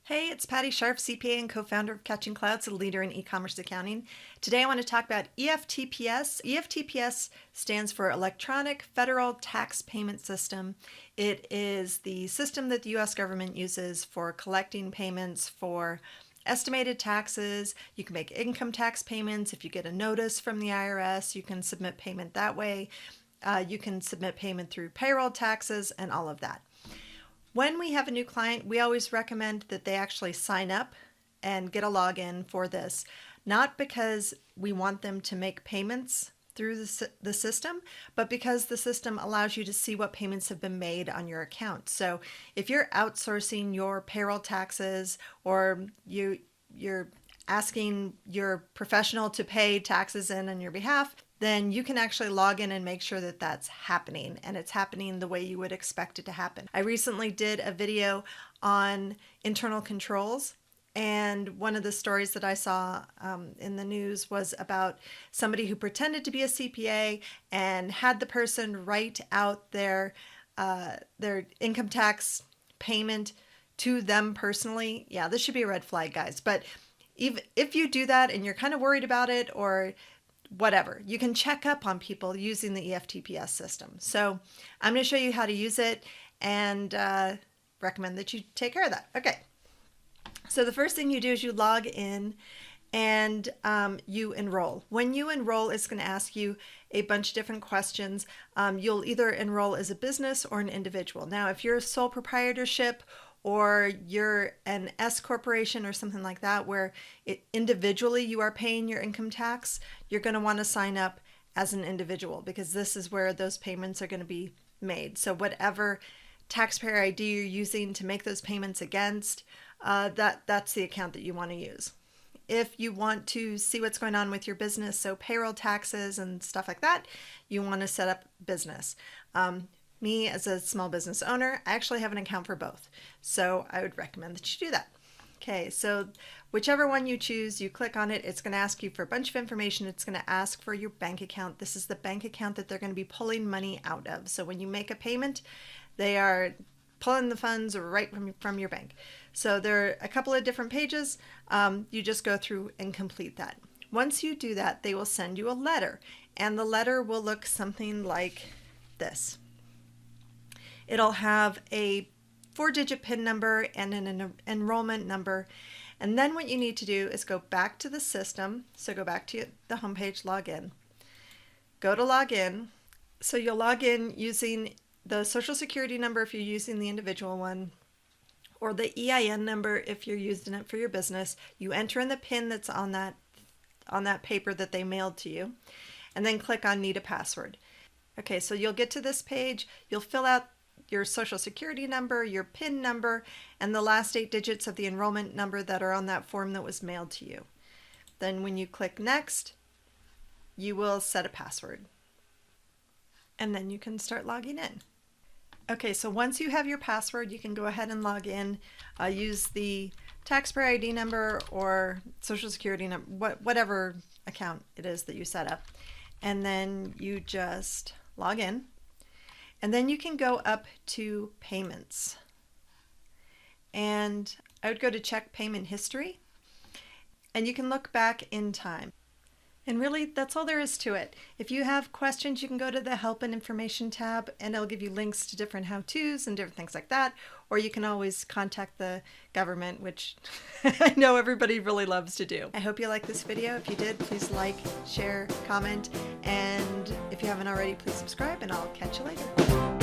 Hey, it's Patti, Scharf, CPA and co-founder of Catching Clouds, a leader in e-commerce accounting. Today I want to talk about EFTPS. EFTPS stands for Electronic Federal Tax Payment System. It is the system that the U.S. government uses for collecting payments for estimated taxes. You can make income tax payments. If you get a notice from the IRS, you can submit payment that way. You can submit payment through payroll taxes and all of that. When we have a new client, we always recommend that they actually sign up and get a login for this, not because we want them to make payments through the system, but because the system allows you to see what payments have been made on your account. So if you're outsourcing your payroll taxes or you're asking your professional to pay taxes in on your behalf, then you can actually log in and make sure that that's happening, and it's happening the way you would expect it to happen. I recently did a video on internal controls, and one of the stories that I saw in the news was about somebody who pretended to be a CPA and had the person write out their income tax payment to them personally. Yeah, this should be a red flag, guys. But even if you do that and you're kind of worried about it or whatever, you can check up on people using the EFTPS system. So I'm going to show you how to use it and recommend that you take care of that. Okay. So the first thing you do is you log in and you enroll. When you enroll, it's going to ask you a bunch of different questions. You'll either enroll as a business or an individual. Now, if you're a sole proprietorship or you're an S corporation or something like that, where individually you are paying your income tax, you're going to want to sign up as an individual because this is where those payments are going to be made. So whatever taxpayer ID you're using to make those payments against, that's the account that you want to use. If you want to see what's going on with your business, so payroll taxes and stuff like that, you want to set up business. Me as a small business owner, I actually have an account for both. So I would recommend that you do that. Okay, so whichever one you choose, you click on it. It's going to ask you for a bunch of information. It's going to ask for your bank account. This is the bank account that they're going to be pulling money out of. So when you make a payment, they are pulling the funds right from your bank. So there are a couple of different pages. You just go through and complete that. Once you do that, they will send you a letter, and the letter will look something like this. It'll have a 4-digit PIN number and an enrollment number. And then what you need to do is go back to the system. So go back to the homepage, log in. Go to log in. So you'll log in using the Social Security number if you're using the individual one, or the EIN number if you're using it for your business. You enter in the PIN that's on that paper that they mailed to you, and then click on Need a Password. Okay, so you'll get to this page. You'll fill out your Social Security number, your PIN number, and the last 8 digits of the enrollment number that are on that form that was mailed to you. Then when you click Next, you will set a password. And then you can start logging in. Okay, so once you have your password, you can go ahead and log in. Use the taxpayer ID number or Social Security number, whatever account it is that you set up. And then you just log in. And then you can go up to payments. And I would go to check payment history. And you can look back in time. And really, that's all there is to it. If you have questions, you can go to the Help and Information tab, and it'll give you links to different how-tos and different things like that. Or you can always contact the government, which I know everybody really loves to do. I hope you liked this video. If you did, please like, share, comment, and if you haven't already, please subscribe, and I'll catch you later.